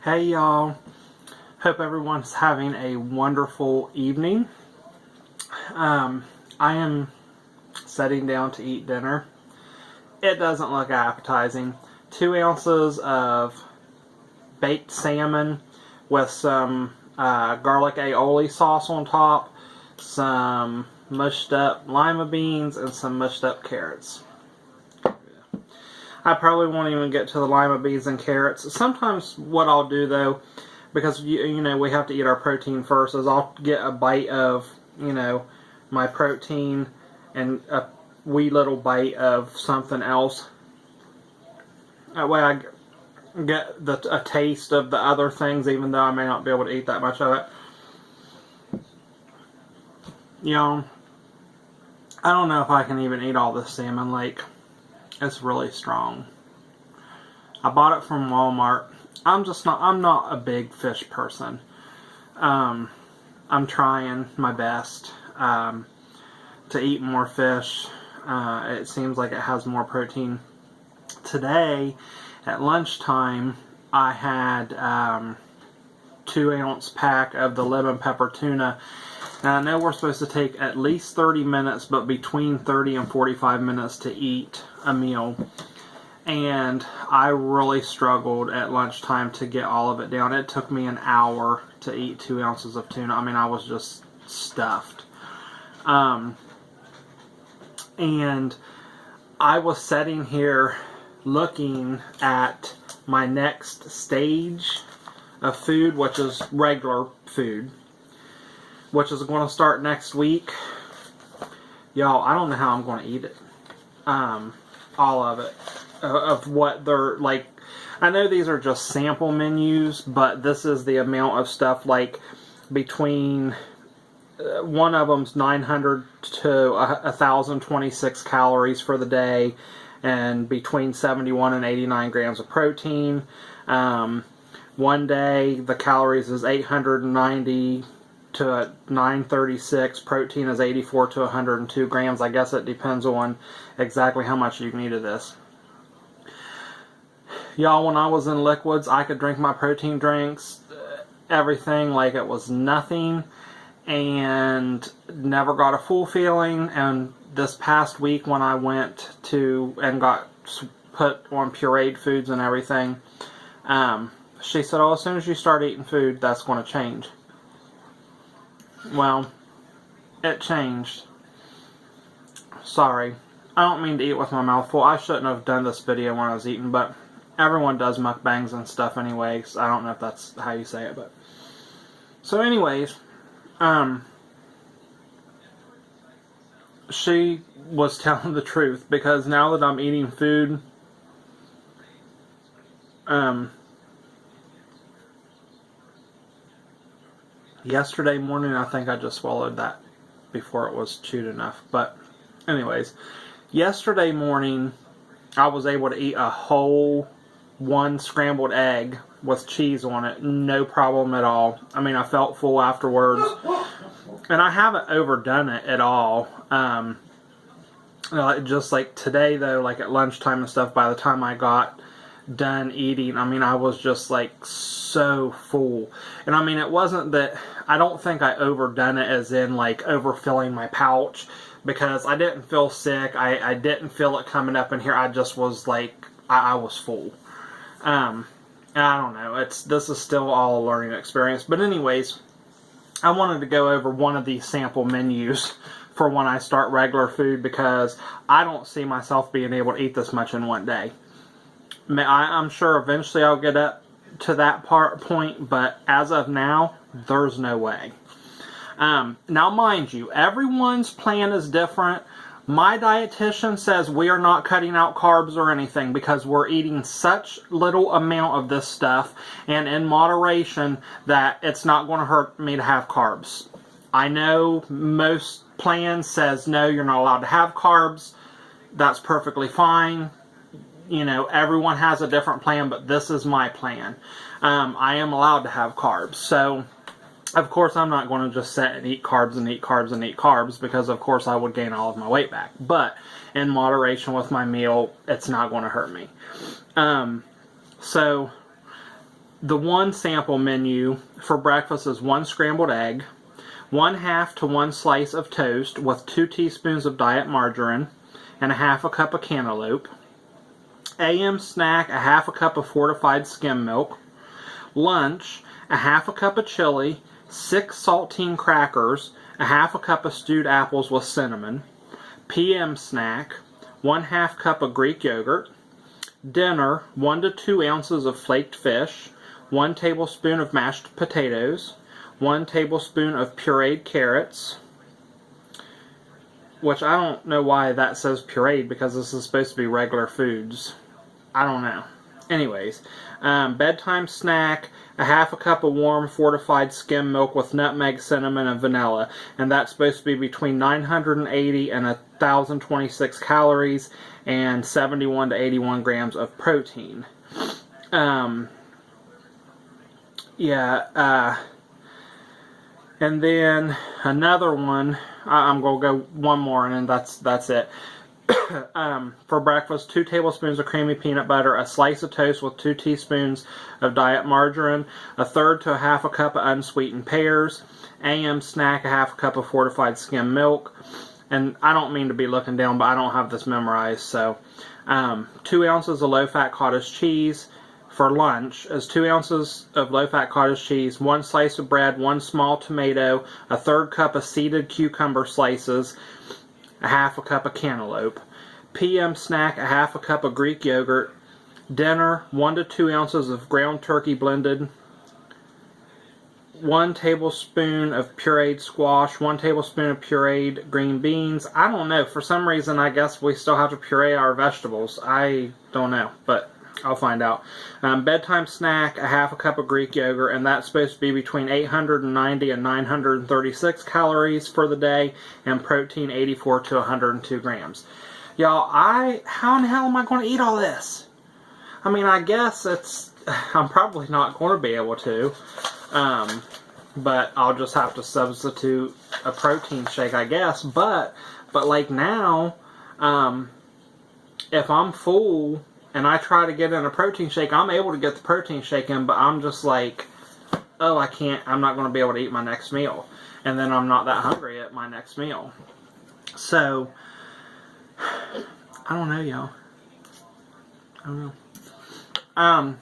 Hey y'all, hope everyone's having a wonderful evening. I am sitting down to eat dinner. It doesn't look appetizing. 2 ounces of baked salmon with some garlic aioli sauce on top, some mushed up lima beans, and some mushed up carrots. I probably won't even get to the lima beans and carrots. Sometimes what I'll do though, because you know we have to eat our protein first, is I'll get a bite of my protein and a wee little bite of something else. That way I get a taste of the other things, even though I may not be able to eat that much of it. I don't know if I can even eat all this salmon. It's really strong. I bought it from Walmart. I'm not a big fish person. I'm trying my best to eat more fish. It seems like it has more protein. Today, at lunchtime, I had 2-ounce pack of the lemon pepper tuna. Now, I know we're supposed to take at least 30 minutes, but between 30 and 45 minutes to eat a meal. And I really struggled at lunchtime to get all of it down. It took me an hour to eat 2 ounces of tuna. I mean, I was just stuffed. And I was sitting here looking at my next stage of food, which is regular food, which is going to start next week. Y'all, I don't know how I'm going to eat it. All of it. Of what they're like. I know these are just sample menus, but this is the amount of stuff, like between one of them's 900 to 1,026 calories for the day, and between 71 and 89 grams of protein. One day the calories is 890 to 936. Protein is 84 to 102 grams. I guess it depends on exactly how much you can eat of this. Y'all, when I was in liquids, I could drink my protein drinks, everything like it was nothing, and never got a full feeling. And this past week when I went to and got put on pureed foods and everything, she said, oh, as soon as you start eating food, that's going to change. Well, it changed. Sorry. I don't mean to eat with my mouth full. I shouldn't have done this video when I was eating, but everyone does mukbangs and stuff anyway, so I don't know if that's how you say it, but... So anyways, she was telling the truth, because now that I'm eating food, yesterday morning, I think I just swallowed that before it was chewed enough. But anyways, yesterday morning, I was able to eat a whole 1 scrambled egg with cheese on it. No problem at all. I mean, I felt full afterwards. And I haven't overdone it at all. Just like today, though, like at lunchtime and stuff, by the time I got done eating, I mean, I was just like so full. And I mean, it wasn't that, I don't think I overdone it as in like overfilling my pouch, because I didn't feel sick. I didn't feel it coming up in here. I just was like, I was full. I don't know. This is still all a learning experience. But anyways, I wanted to go over one of these sample menus for when I start regular food, because I don't see myself being able to eat this much in one day. I'm sure eventually I'll get up to that point, but as of now, there's no way. Now, mind you, everyone's plan is different. My dietitian says we are not cutting out carbs or anything, because we're eating such little amount of this stuff and in moderation that it's not going to hurt me to have carbs. I know most plans says no, you're not allowed to have carbs. That's perfectly fine. You know, everyone has a different plan, but this is my plan. I am allowed to have carbs. So, of course, I'm not going to just sit and eat carbs and eat carbs and eat carbs, because, of course, I would gain all of my weight back. But in moderation with my meal, it's not going to hurt me. So The one sample menu for breakfast is 1 scrambled egg, 1/2 to 1 slice of toast with 2 teaspoons of diet margarine, and 1/2 cup of cantaloupe. AM snack, 1/2 cup of fortified skim milk. Lunch, 1/2 cup of chili, 6 saltine crackers, 1/2 cup of stewed apples with cinnamon. PM snack, 1/2 cup of Greek yogurt. Dinner, 1 to 2 ounces of flaked fish, 1 tablespoon of mashed potatoes, 1 tablespoon of pureed carrots, which I don't know why that says pureed because this is supposed to be regular foods. I don't know. Anyways, bedtime snack, 1/2 cup of warm fortified skim milk with nutmeg, cinnamon, and vanilla. And that's supposed to be between 980 and 1,026 calories and 71 to 81 grams of protein. And then another one, I'm going to go one more and then that's it. For breakfast, 2 tablespoons of creamy peanut butter, a slice of toast with 2 teaspoons of diet margarine, 1/3 to 1/2 cup of unsweetened pears. AM snack, 1/2 cup of fortified skim milk. And I don't mean to be looking down, but I don't have this memorized. So 2 ounces of low-fat cottage cheese. For lunch is 2 ounces of low-fat cottage cheese, 1 slice of bread, 1 small tomato, 1/3 cup of seeded cucumber slices, 1/2 cup of cantaloupe. PM snack, 1/2 cup of Greek yogurt. Dinner, 1 to 2 ounces of ground turkey blended, 1 tablespoon of pureed squash, 1 tablespoon of pureed green beans. I don't know. For some reason, I guess we still have to puree our vegetables. I don't know, but I'll find out. Bedtime snack, 1/2 cup of Greek yogurt, and that's supposed to be between 890 and 936 calories for the day, and protein 84 to 102 grams. Y'all, how in the hell am I going to eat all this? I mean, I guess I'm probably not going to be able to, but I'll just have to substitute a protein shake, I guess. But like now, if I'm full and I try to get in a protein shake, I'm able to get the protein shake in, but I'm just like, oh, I'm not going to be able to eat my next meal. And then I'm not that hungry at my next meal. So, I don't know, y'all. I don't know.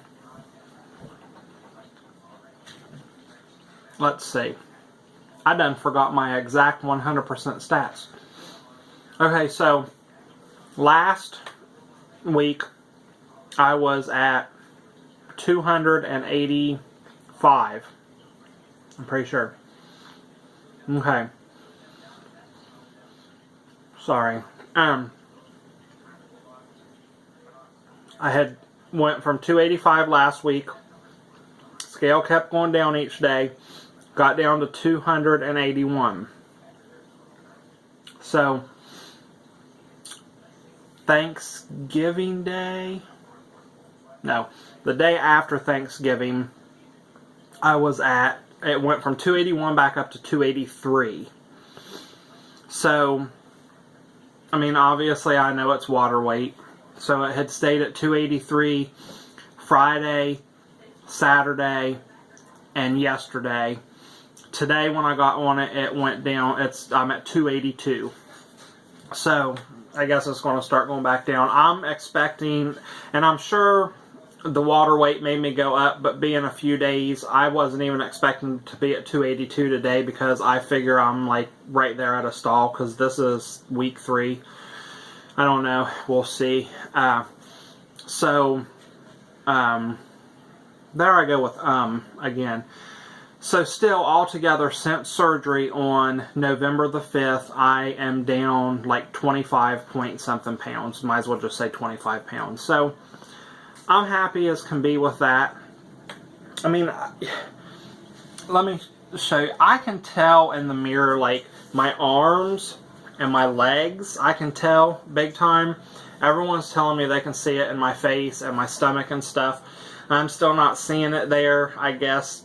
Let's see. I done forgot my exact 100% stats. Okay, so, last week, I was at 285. I'm pretty sure. Okay. Sorry. I had went from 285 last week. Scale kept going down each day. Got down to 281. So, Thanksgiving Day? No, the day after Thanksgiving, it went from 281 back up to 283. So, I mean, obviously I know it's water weight. So it had stayed at 283 Friday, Saturday, and yesterday. Today when I got on it, it went down. I'm at 282. So, I guess it's going to start going back down. I'm expecting, and I'm sure the water weight made me go up, but being a few days, I wasn't even expecting to be at 282 today because I figure I'm like right there at a stall because this is week 3. I don't know. We'll see. There I go with again. So still, altogether, since surgery on November the 5th, I am down like 25 point something pounds. Might as well just say 25 pounds. So, I'm happy as can be with that. I mean, let me show you. I can tell in the mirror, like, my arms and my legs, I can tell big time. Everyone's telling me they can see it in my face and my stomach and stuff. I'm still not seeing it there, I guess.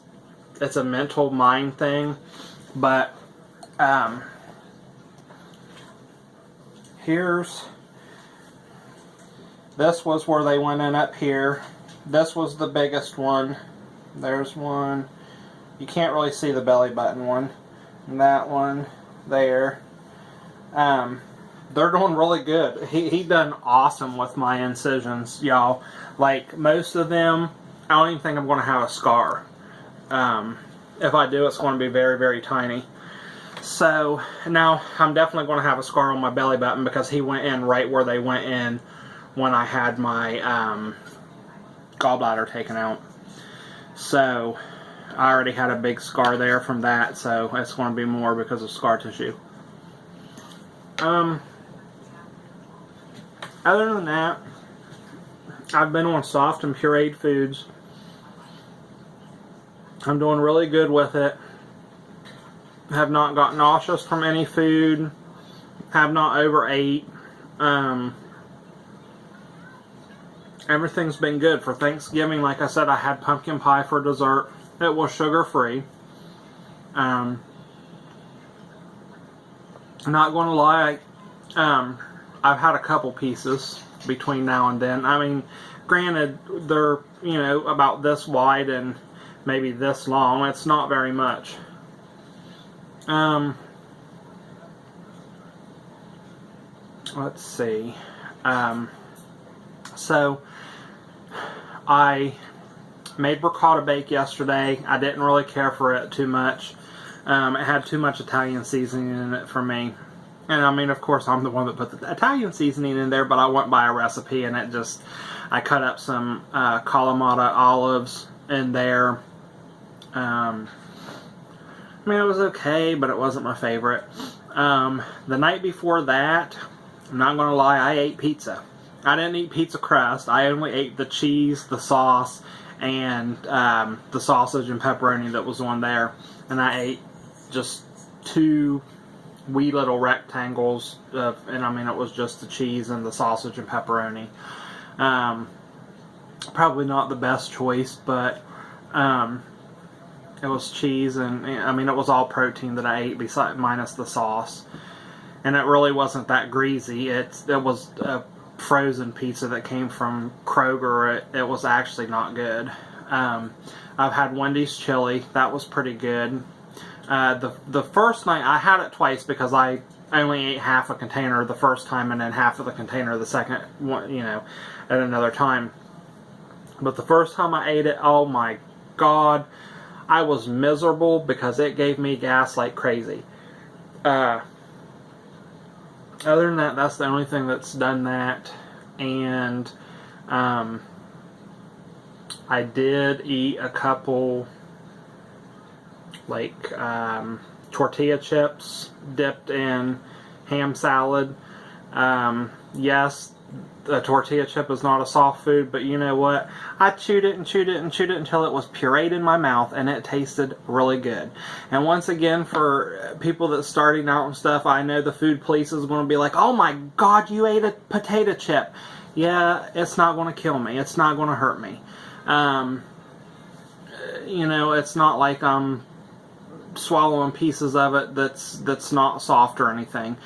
It's a mental mind thing, but this was where they went in up here. This was the biggest one. There's one. You can't really see the belly button one. And that one there. They're doing really good. He done awesome with my incisions, y'all. Like, most of them, I don't even think I'm going to have a scar. If I do, it's going to be very, very tiny. So, now, I'm definitely going to have a scar on my belly button because he went in right where they went in when I had my gallbladder taken out. So, I already had a big scar there from that, so it's going to be more because of scar tissue. Other than that, I've been on soft and pureed foods. I'm doing really good with it. Have not got nauseous from any food. Have not overate. Everything's been good. For Thanksgiving, like I said, I had pumpkin pie for dessert. It was sugar-free. I'm not going to lie, I've had a couple pieces between now and then. I mean, granted, they're, about this wide and maybe this long. It's not very much. Let's see. So, I made ricotta bake yesterday. I didn't really care for it too much. It had too much Italian seasoning in it for me. And I mean, of course, I'm the one that put the Italian seasoning in there, but I went by a recipe, and I cut up some Kalamata olives in there. I mean, it was okay, but it wasn't my favorite. The night before that, I'm not going to lie, I ate pizza. I didn't eat pizza crust. I only ate the cheese, the sauce, and the sausage and pepperoni that was on there. And I ate just 2 wee little rectangles and I mean, it was just the cheese and the sausage and pepperoni. Probably not the best choice, but it was cheese, and I mean, it was all protein that I ate minus the sauce, and it really wasn't that greasy. It was a frozen pizza that came from Kroger. It was actually not good. I've had Wendy's chili. That was pretty good. The first night, I had it twice because I only ate half a container the first time and then half of the container the second one, at another time. But the first time I ate it, oh my God, I was miserable because it gave me gas like crazy. Other than that, that's the only thing that's done that. And I did eat a couple tortilla chips dipped in ham salad. Yes, a tortilla chip is not a soft food, but you know what? I chewed it and chewed it and chewed it until it was pureed in my mouth, and it tasted really good. And once again, for people that's starting out and stuff, I know the food police is going to be like, oh my God, you ate a potato chip. Yeah, it's not going to kill me. It's not going to hurt me. It's not like I'm swallowing pieces of it that's not soft or anything.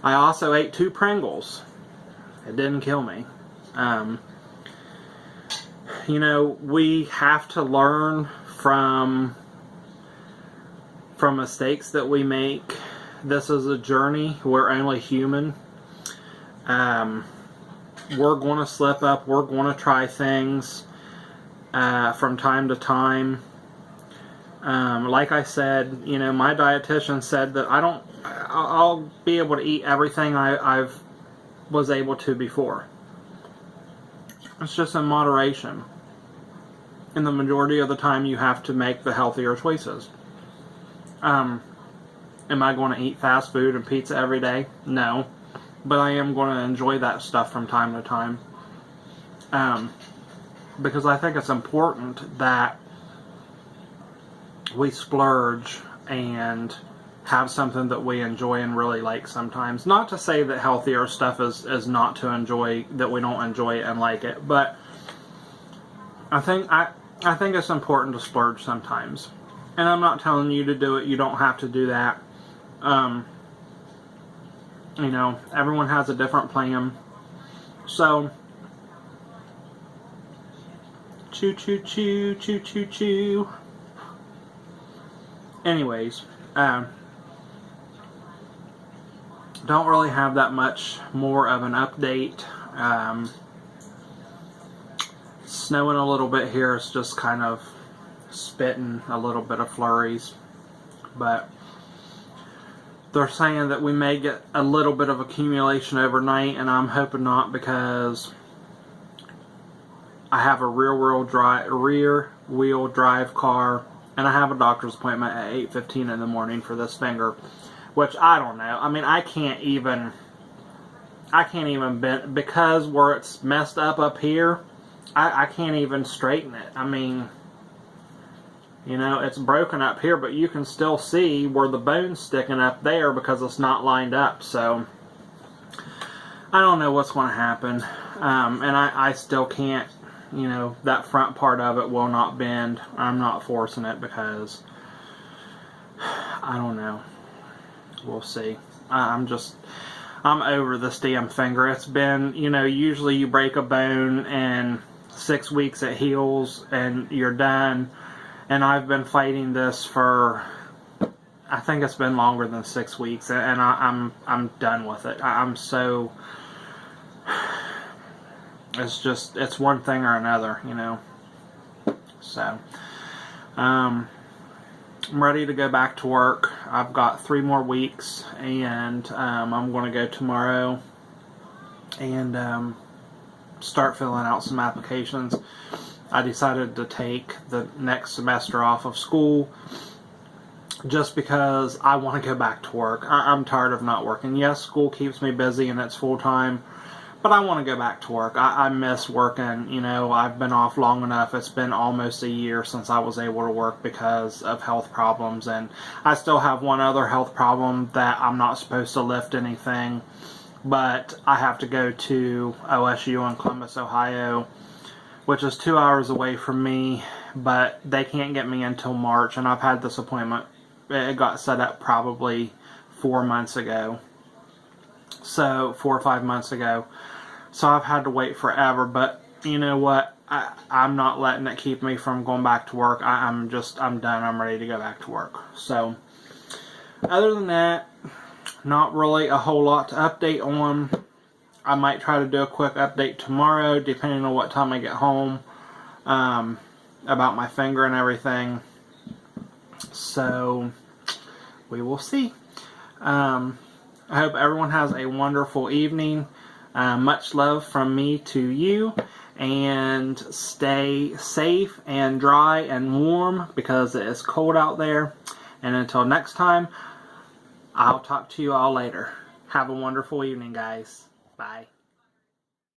I also ate 2 Pringles. It didn't kill me. We have to learn from mistakes that we make. This is a journey. We're only human. We're going to slip up. We're going to try things from time to time. Like I said, my dietitian said that I'll be able to eat everything I've was able to before. It's just in moderation. And the majority of the time you have to make the healthier choices. Am I going to eat fast food and pizza every day? No. But I am going to enjoy that stuff from time to time. Because I think it's important that we splurge and have something that we enjoy and really like sometimes. Not to say that healthier stuff is not to enjoy, that we don't enjoy it and like it, but I think it's important to splurge sometimes. And I'm not telling you to do it. You don't have to do that. Everyone has a different plan. So, Choo choo choo choo choo choo. Anyways, don't really have that much more of an update. Snowing a little bit here. It's just kind of spitting a little bit of flurries, but they're saying that we may get a little bit of accumulation overnight, and I'm hoping not, because I have a rear wheel drive car, and I have a doctor's appointment at 8:15 in the morning for this finger, which I don't know. I mean, I can't even bend, because where it's messed up here, I can't even straighten it. I mean, you know, it's broken up here, but you can still see where the bone's sticking up there because it's not lined up. So I don't know what's going to happen. And I still can't, you know, that front part of it will not bend. I'm not forcing it because I don't know. We'll see. I'm over this damn finger. It's been, you know, usually you break a bone and 6 weeks it heals and you're done. And I've been fighting this for, I think it's been longer than 6 weeks, and I'm done with it. I'm so, it's one thing or another, you know. So, I'm ready to go back to work. I've got 3 more weeks, and I'm going to go tomorrow and start filling out some applications. I decided to take the next semester off of school just because I want to go back to work. I'm tired of not working. Yes, school keeps me busy and it's full time, but I want to go back to work. I miss working. You know, I've been off long enough. It's been almost a year since I was able to work because of health problems, and I still have one other health problem that I'm not supposed to lift anything, but I have to go to OSU in Columbus, Ohio, which is 2 hours away from me, but they can't get me until March, and I've had this appointment. It got set up probably 4 months ago. So, 4 or 5 months ago. So I've had to wait forever, but you know what? I'm not letting it keep me from going back to work. I'm done. I'm ready to go back to work. So, other than that, not really a whole lot to update on. I might try to do a quick update tomorrow, depending on what time I get home, about my finger and everything. So, we will see. I hope everyone has a wonderful evening. Much love from me to you. And stay safe and dry and warm because it is cold out there. And until next time, I'll talk to you all later. Have a wonderful evening, guys. Bye.